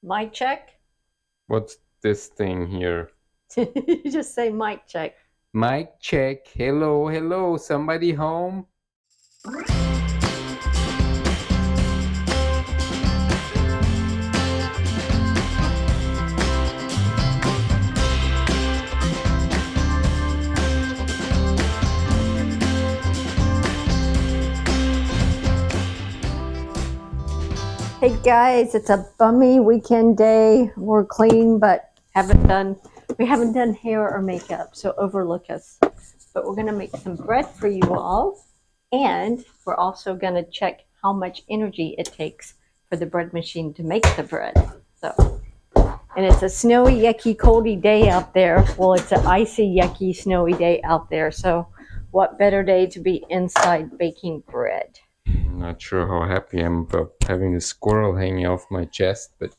Mic check? What's this thing here? You just say mic check. Mic check. Hello, hello. Somebody home? Hey guys, it's a bummy weekend day. We're clean, but we haven't done hair or makeup, so overlook us. But we're gonna make some bread for you all, and we're also gonna check how much energy it takes for the bread machine to make the bread. So, and it's a snowy, yucky, coldy day out there. Well, it's an icy, yucky, snowy day out there. So, what better day to be inside baking bread? I'm not sure how happy I am about having a squirrel hanging off my chest, but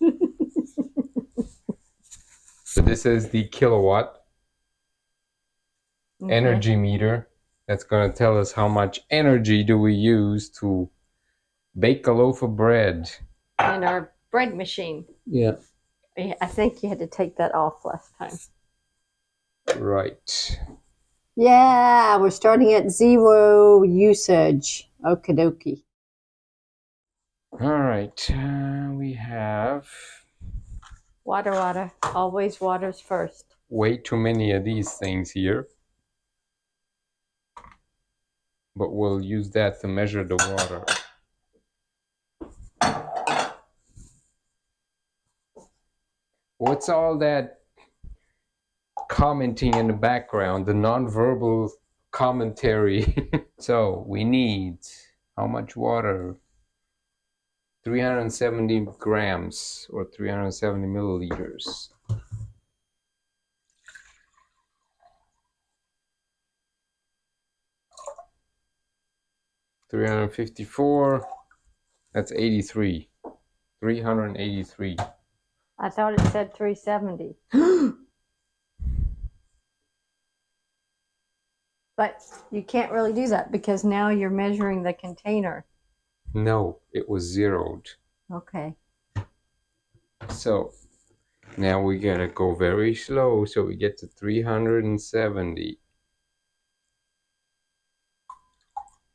so this is the kilowatt energy meter. That's going to tell us how much energy do we use to bake a loaf of bread. In our bread machine. Yeah. I think you had to take that off last time. Right. Yeah, we're starting at 0 usage. Okie dokie. All right. We have Water. Always water's first. way too many of these things here. But we'll use that to measure the water. What's all that commenting in the background, the nonverbal commentary? So we need how much water? 370 grams or 370 milliliters. $354, that's 83. 383. I thought it said 370. But you can't really do that because now you're measuring the container. No, it was zeroed. Okay. So now we gotta go very slow so we get to 370.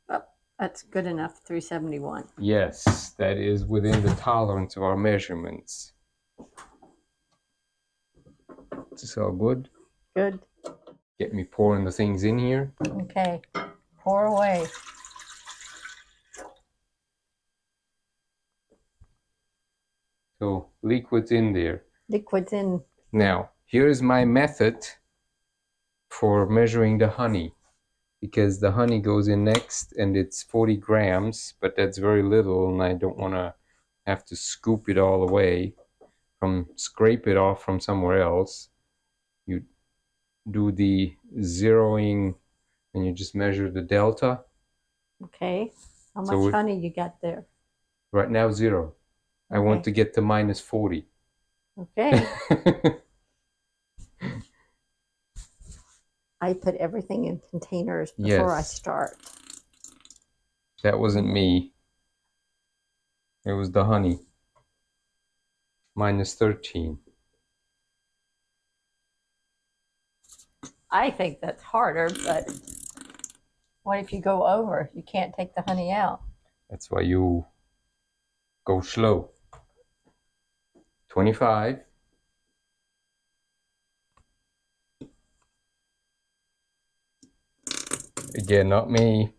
Oh, that's good enough, 371. Yes, that is within the tolerance of our measurements. Is this all good? Good. Get me pouring the things in here. Okay, pour away. So liquid's in there. Liquid's in. Now, here's my method for measuring the honey. Because the honey goes in next and it's 40 grams, but that's very little and I don't want to have to scoop it all away scrape it off from somewhere else. You do the zeroing and you just measure the delta. Okay. How much honey you got there? Right now, 0. Okay. I want to get to minus 40. Okay. I put everything in containers before I start. That wasn't me. It was the honey. Minus 13. I think that's harder, but what if you go over? You can't take the honey out. That's why you go slow. 25. Again, not me.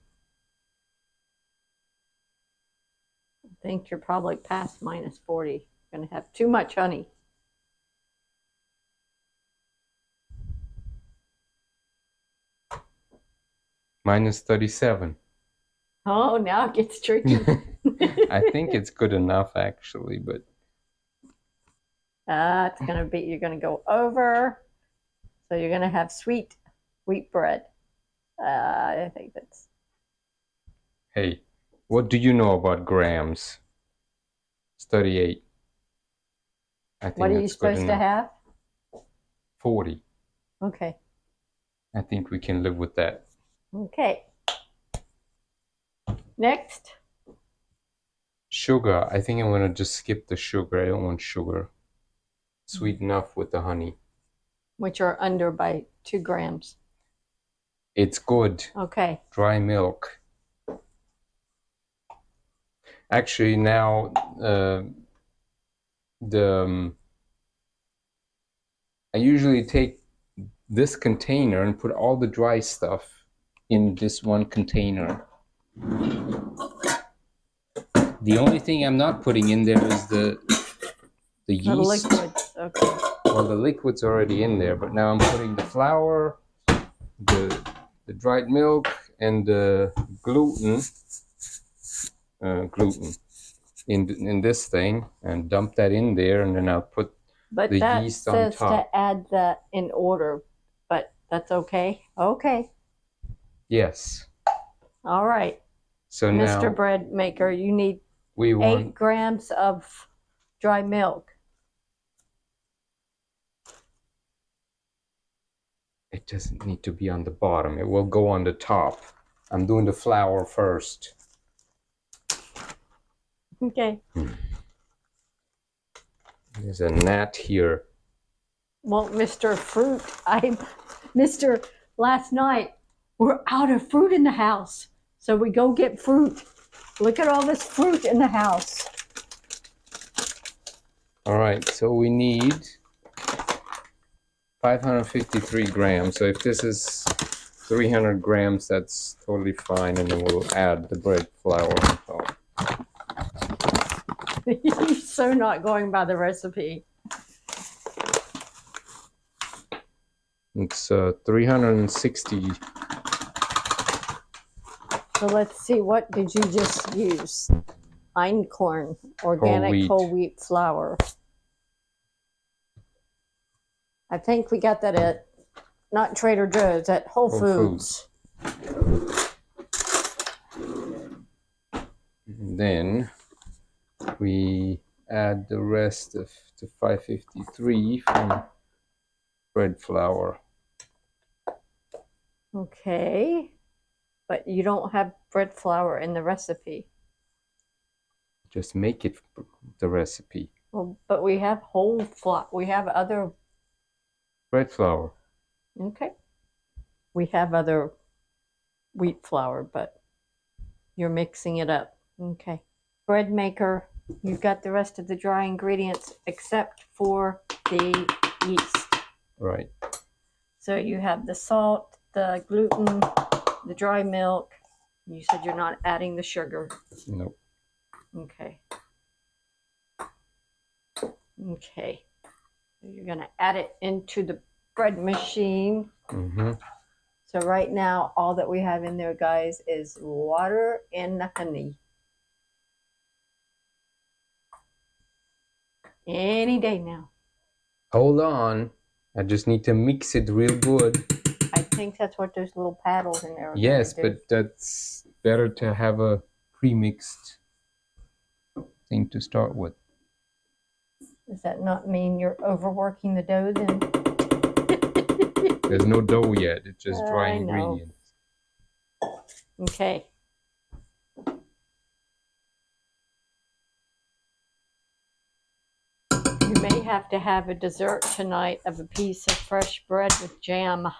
I think you're probably past minus 40. You're going to have too much honey. Minus 37. Oh, now it gets tricky. I think it's good enough actually, but it's going to be, you're going to go over. So you're going to have sweet wheat bread. I think that's. Hey, what do you know about grams? It's 38. I think what are you supposed to have? 40. Okay. I think we can live with that. Okay. Next. Sugar. I think I'm going to just skip the sugar. I don't want sugar. sweet enough with the honey. which are under by 2 grams. It's good. Okay. Dry milk. Actually, now I usually take this container and put all the dry stuff in this one container. The only thing I'm not putting in there is the The yeast. liquid. Okay. Well, the liquid's already in there, but now I'm putting the flour, the dried milk, and the gluten in this thing, and dump that in there, and then I'll put But the that yeast on says top. to add that in order, but that's okay. Okay. Yes. All right. So Mr. now Bread Maker, you need we 8 want grams of dry milk. it doesn't need to be on the bottom. It will go on the top. I'm doing the flour first. Okay. There's a gnat here. Well, Mr. Fruit, last night, we're out of fruit in the house. So we go get fruit. Look at all this fruit in the house. All right, so we need 553 grams. So if this is 300 grams, that's totally fine. And then we'll add the bread flour on top. He's so not going by the recipe. It's 360. So let's see, what did you just use? Einkorn, organic whole wheat flour. I think we got that at, not Trader Joe's, at Whole Foods. And then we add the rest of the 553 from bread flour. Okay, but you don't have bread flour in the recipe. Just make it the recipe. Well, but we have whole flour. We have other bread flour. Okay. We have other wheat flour, but you're mixing it up. Okay. Bread maker, you've got the rest of the dry ingredients except for the yeast. Right. So you have the salt, the gluten, the dry milk. You said you're not adding the sugar. Nope. Okay. Okay. So you're going to add it into the bread machine. Mm-hmm. So right now, all that we have in there, guys, is water and honey. Any day now. Hold on. I just need to mix it real good. I think that's what those little paddles in there are. Yes, but that's better to have a pre-mixed thing to start with. Does that not mean you're overworking the dough then? There's no dough yet. It's just dry ingredients. Okay. You may have to have a dessert tonight of a piece of fresh bread with jam.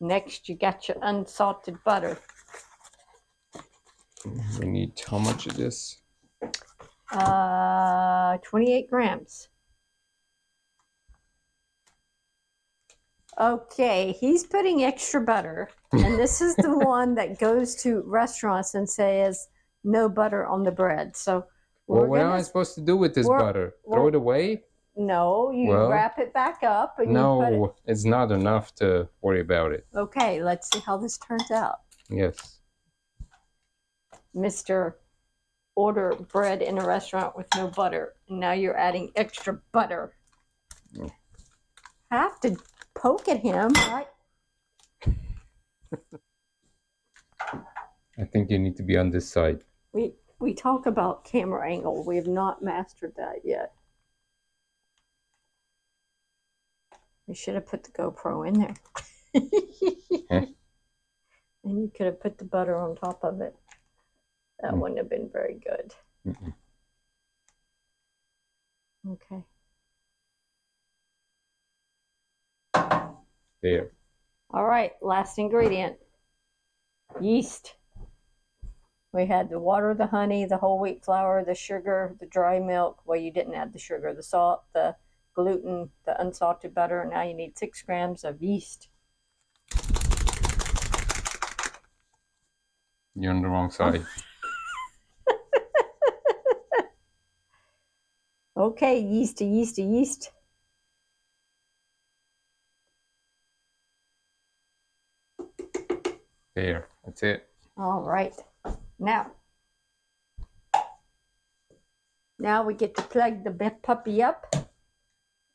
Next, you got your unsalted butter. We need how much of this? 28 grams. Okay, he's putting extra butter, and this is the one that goes to restaurants and says no butter on the bread. So, well, what am I supposed to do with this butter? Throw it away? No, you wrap it back up. And no, you put it's not enough to worry about it. Okay, let's see how this turns out. Yes. Mr. Order bread in a restaurant with no butter. And now you're adding extra butter. Have to poke at him, right? I think you need to be on this side. We talk about camera angle. We have not mastered that yet. We should have put the GoPro in there. And you could have put the butter on top of it. That wouldn't have been very good. Okay. There. All right, last ingredient. Yeast. We had the water, the honey, the whole wheat flour, the sugar, the dry milk. Well, you didn't add the sugar, the salt, the gluten, the unsalted butter. Now you need 6 grams of yeast. You're on the wrong side. Okay, yeast to yeast to yeast. There. That's it. All right. Now we get to plug the puppy up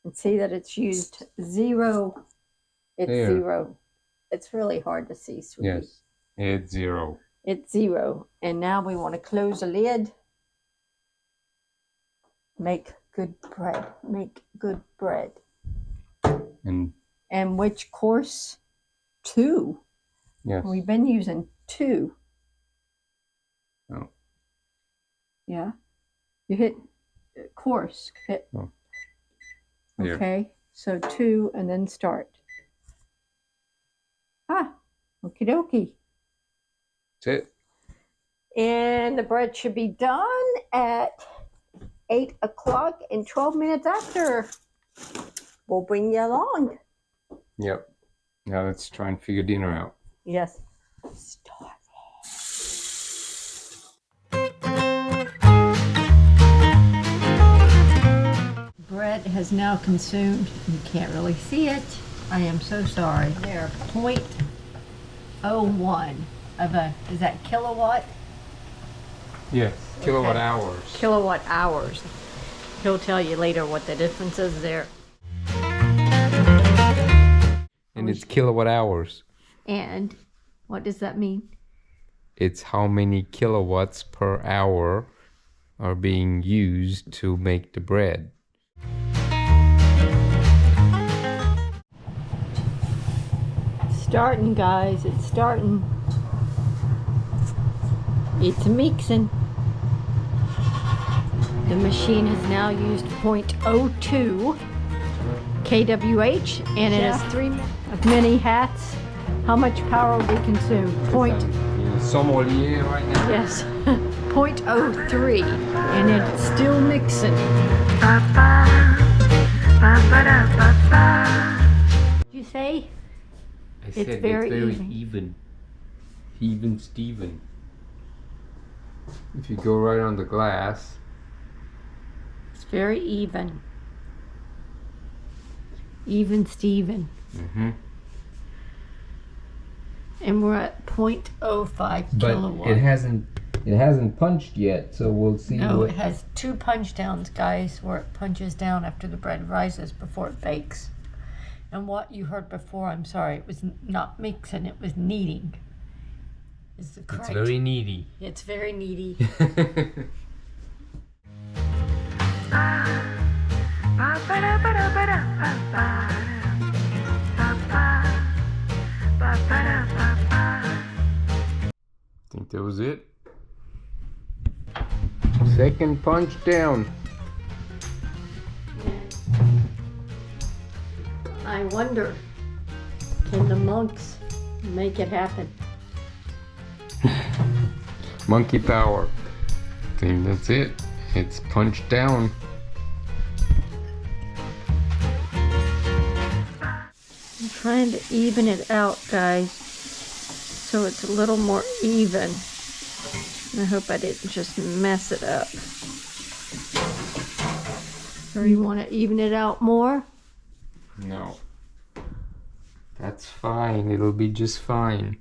and see that it's used 0. It's There. 0. It's really hard to see, sweetie. Yes. It's 0. It's 0. And now we want to close the lid. Make good bread. Make good bread. And which course? 2. yes. We've been using 2. Oh. Yeah. You hit course. Hit. Oh. There. Okay. So 2 and then start. Okie dokie. That's it. And the bread should be done at 8 o'clock and 12 minutes after. We'll bring you along. Yep. Now let's try and figure dinner out. Yes. Start. Bread has now consumed. You can't really see it. I am so sorry. There, 0.01 of a, is that kilowatt? Yes. Kilowatt hours. Kilowatt hours. He'll tell you later what the difference is there. And it's kilowatt hours. And what does that mean? It's how many kilowatts per hour are being used to make the bread. Starting, guys. It's starting. It's mixing. The machine has now used 0.02 kWh, and it has 3 of many hats. How much power will be consumed? Sommelier right now. Yes, 0.03, and it's still mixing. Did you say? I It's very even. Even Steven. If you go right on the glass. It's very even. Even Steven. Mm-hmm. And we're at 0.05 kilowatt. It hasn't punched yet, so we'll see. No, it has 2 punch downs, guys, where it punches down after the bread rises before it bakes. And what you heard before, I'm sorry, it was not mixing, it was kneading. Is the correct. It's very needy. It's very needy. Think that was it. Second punch down. I wonder, can the monks make it happen? Monkey power. Think that's it. It's punched down. I'm trying to even it out, guys, so it's a little more even. I hope I didn't just mess it up. Or you want to even it out more? No. That's fine. It'll be just fine.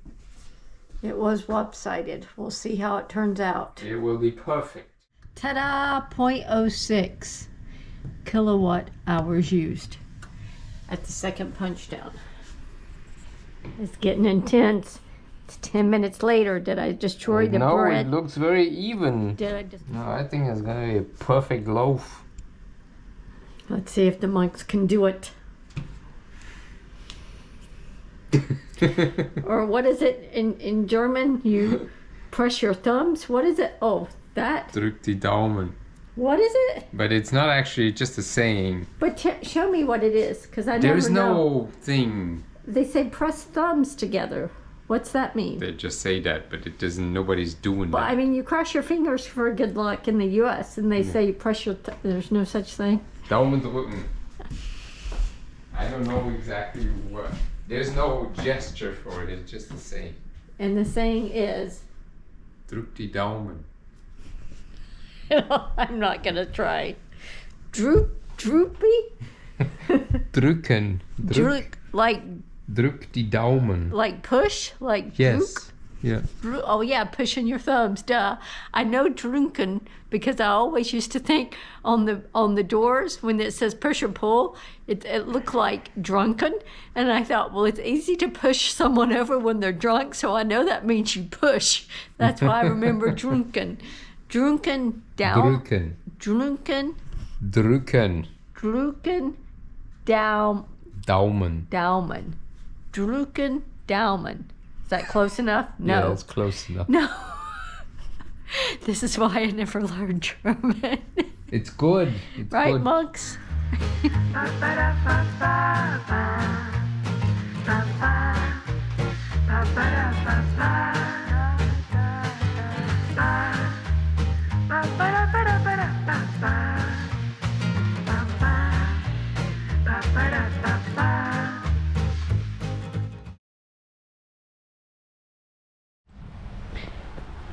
It was lopsided. We'll see how it turns out. It will be perfect. Ta-da! 0.06 kilowatt hours used at the second punch down. It's getting intense. It's 10 minutes later. Did I destroy the bread? No, it looks very even. Did I just? No, I think it's gonna be a perfect loaf. Let's see if the monks can do it. Or what is it in German? You press your thumbs. What is it? Oh, that. Drück die Daumen. What is it? But it's not actually just a saying. But show me what it is, because I never know. There's no thing. They say press thumbs together. What's that mean? They just say that, but it doesn't. Nobody's doing Well, that. I mean, you cross your fingers for good luck in the U.S. and they say you press your. There's no such thing. Daumen drücken. I don't know exactly what. There's no gesture for it. It's just the same. And the saying is. Drück die Daumen. I'm not gonna try. Droopy. Drücken. Drück, like Drück die Daumen. like push, like Yes. Yeah. Oh yeah, pushing your thumbs. Duh. I know drunken because I always used to think on the doors when it says push or pull, it looked like drunken, and I thought, well, it's easy to push someone over when they're drunk, so I know that means you push. That's why I remember drunken. Drunken down. Drücken. Drunken. Drücken. Drunken down. Daumen. Daumen. Drunken Daumen. Is that close enough? No. Yeah, that's close enough. No. This is why I never learned German. It's good. It's Right, good. monks?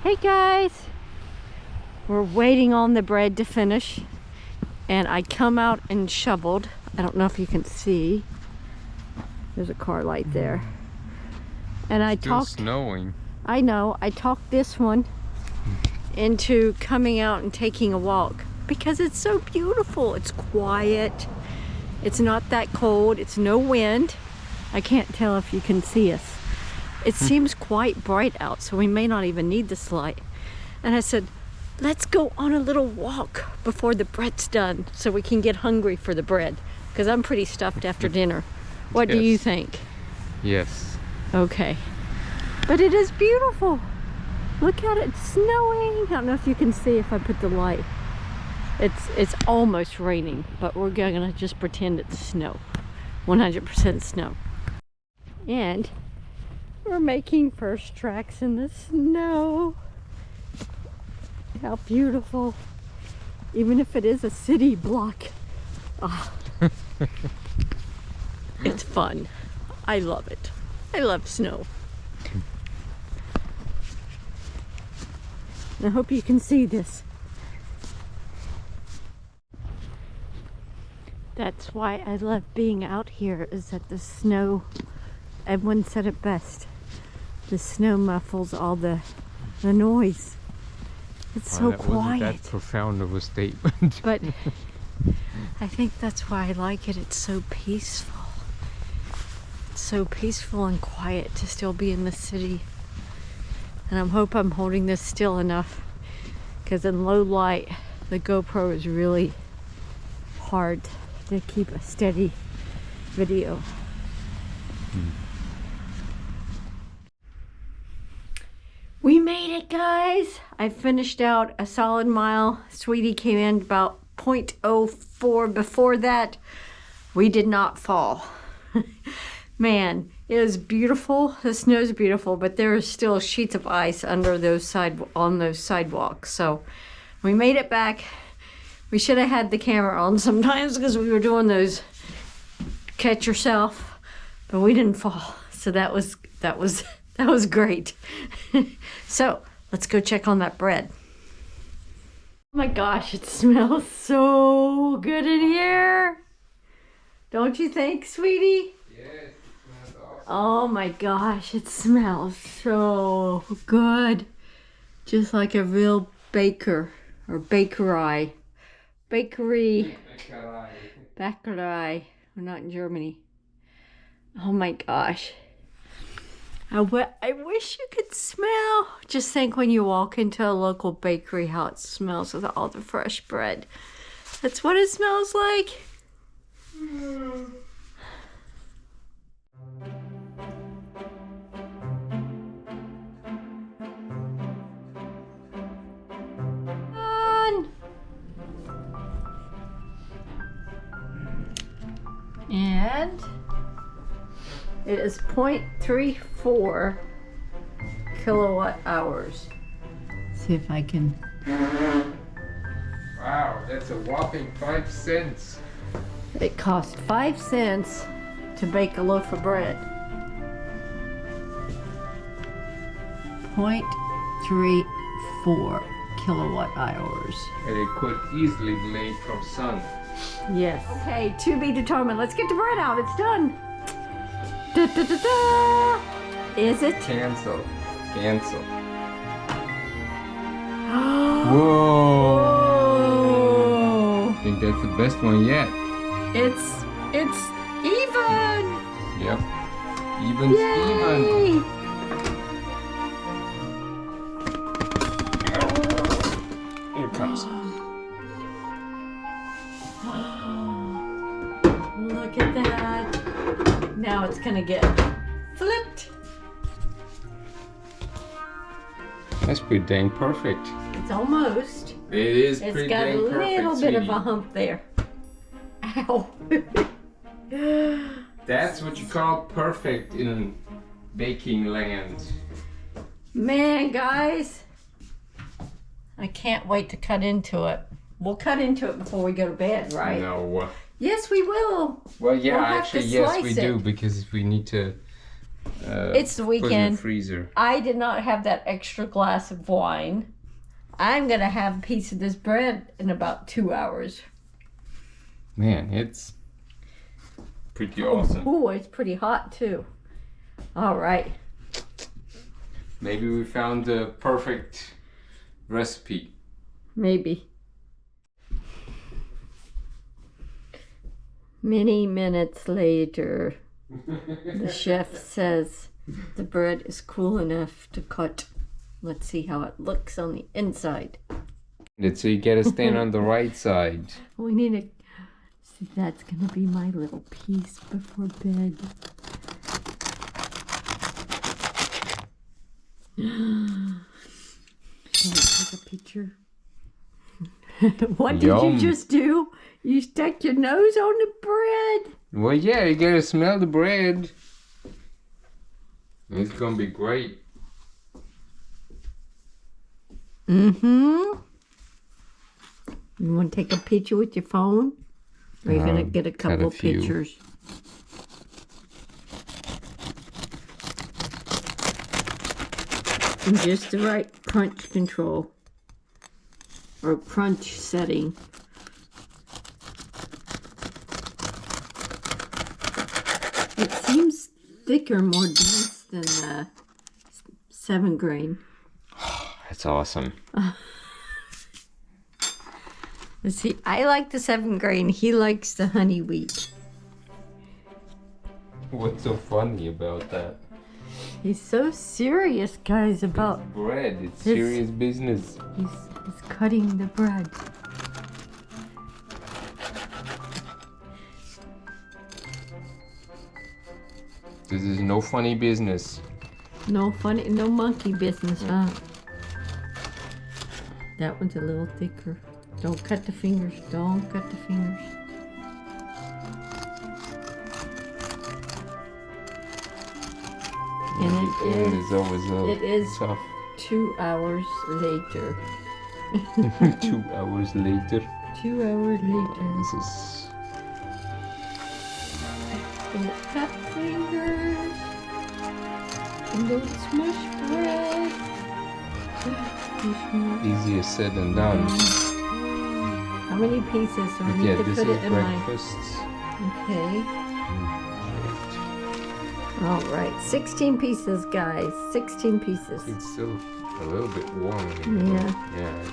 Hey guys, we're waiting on the bread to finish, and I come out and shoveled. I don't know if you can see. There's a car light there. And I Still talked, snowing. I know, I talked this one into coming out and taking a walk because it's so beautiful. It's quiet. It's not that cold. It's no wind. I can't tell if you can see us. It seems quite bright out, so we may not even need this light. And I said, let's go on a little walk before the bread's done so we can get hungry for the bread, because I'm pretty stuffed after dinner. What do you Yes. think? Yes. Okay. But it is beautiful. Look at it, it's snowing. I don't know if you can see if I put the light. It's almost raining, but we're gonna just pretend it's snow. 100% snow. And we're making first tracks in the snow. How beautiful. Even if it is a city block. Ah. It's fun. I love it. I love snow. I hope you can see this. That's why I love being out here, is that the snow, everyone said it best. The snow muffles all the noise. It's so that wasn't quiet. that profound of a statement. But I think that's why I like it. It's so peaceful. It's so peaceful and quiet to still be in the city. And I hope I'm holding this still enough, because in low light, the GoPro is really hard to keep a steady video. We made it, guys. I finished out a solid mile. Sweetie came in about 0.04. Before that, we did not fall. Man, it is beautiful. The snow's beautiful, but there are still sheets of ice under those on those sidewalks. So we made it back. We should have had the camera on sometimes because we were doing those catch yourself, but we didn't fall. So that was great. So let's go check on that bread. Oh my gosh, it smells so good in here. Don't you think, sweetie? Yes, it smells awesome. Oh my gosh, it smells so good. Just like a real baker or bakery. Bakery. Bäckerei. We're not in Germany. Oh my gosh. I wish you could smell. Just think when you walk into a local bakery how it smells with all the fresh bread. That's what it smells like. And It is 0.34 kilowatt hours. See if I can. Wow, that's a whopping 5 cents. It cost 5 cents to bake a loaf of bread. 0.34 kilowatt hours. And it could easily be made from sun. Yes. Okay, to be determined. Let's get the bread out. It's done. Da, da, da, da. Is it? Cancel. Cancel. Whoa. I think that's the best one yet. It's even. Yep. Even Steven. Yay. Here it comes. Look at that. Now it's gonna get flipped. That's pretty dang perfect. It's almost. It is It's pretty got a dang perfect, little bit of sweetie. a hump there. Ow. That's what you call perfect in baking land. Man, guys. I can't wait to cut into it. We'll cut into it before we go to bed, right? No. Yes, we will. Well, yeah, We'll have actually, to yes, we slice do it. because we need to. It's the put it in the weekend. freezer. I did not have that extra glass of wine. I'm going to have a piece of this bread in about 2 hours. Man, it's pretty awesome. Ooh, it's pretty hot too. All right. Maybe we found the perfect recipe. Maybe. Many minutes later, the chef says the bread is cool enough to cut. Let's see how it looks on the inside. So you gotta stand on the right side. We need to see. That's gonna be my little piece before bed. Shall we take a picture? What did Yum. you just do? You stuck your nose on the bread. Well, yeah, you gotta smell the bread. It's gonna be great. Mm-hmm. You want to take a picture with your phone? Or are you going to get a cut couple a of few. pictures? And just the right crunch control. Or crunch setting. It seems thicker, more dense than the 7 grain. That's awesome. Let's see, I like the 7 grain. He likes the honey wheat. What's so funny about that? He's so serious, guys, about Bread, it's This- serious business. he's cutting the bread. This is no funny business. No funny, no monkey business, huh? That one's a little thicker. Don't cut the fingers. Don't cut the fingers. And The end it is always it is tough. 2 hours later. 2 hours later. 2 hours later. This is. Don't cut fingers. And don't smush bread. Easier said than done. How many pieces? So I need Yeah, to this put is it in my. breakfast. Okay. All right. 16 pieces, guys. 16 pieces. It's still a little bit warm. Yeah. Yes.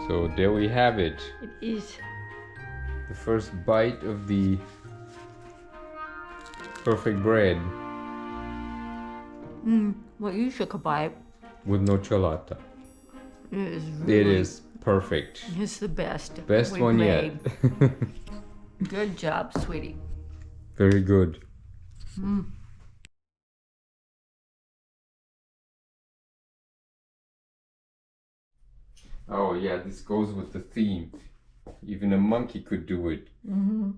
So there we have it. It is. The first bite of the perfect bread Well, you should buy it. with no ciabatta. It is It really. is perfect. It's the best. Best we've one made. yet. Good job, sweetie. Very good. Oh yeah, this goes with the theme. Even a monkey could do it. Mm-hmm.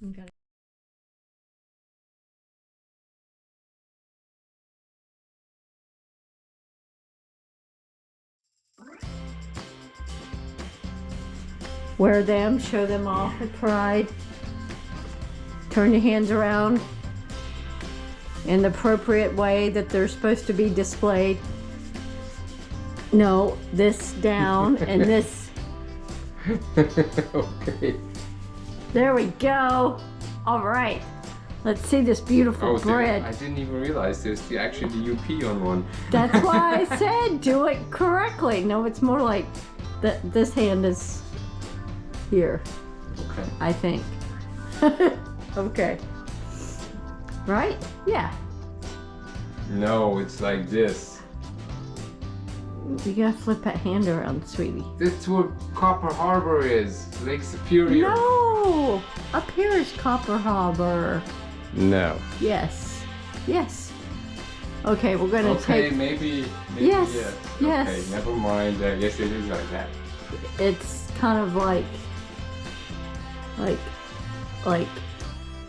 Okay. Wear them, show them off at Pride. Turn your hands around in the appropriate way that they're supposed to be displayed. No, this down and this. Okay. There we go. All right. Let's see this beautiful Oh, bread. I didn't even realize there's actually the UP on one. That's why I said do it correctly. No, it's more like this hand is here, Okay. I think. Okay. Right? Yeah. No, it's like this. You gotta flip that hand around, sweetie. That's where Copper Harbor is, Lake Superior. No! Up here is Copper Harbor. No. Yes. Yes. Okay, we're gonna Okay, take. maybe Yes, yes. yes. Okay, never mind. I guess it is like that. It's kind of like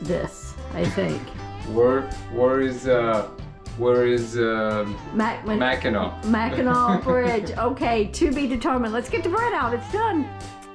this, I think. Where is Mackinac Mackinac? Mackinac Bridge. Okay, to be determined. Let's get the bread out. It's done.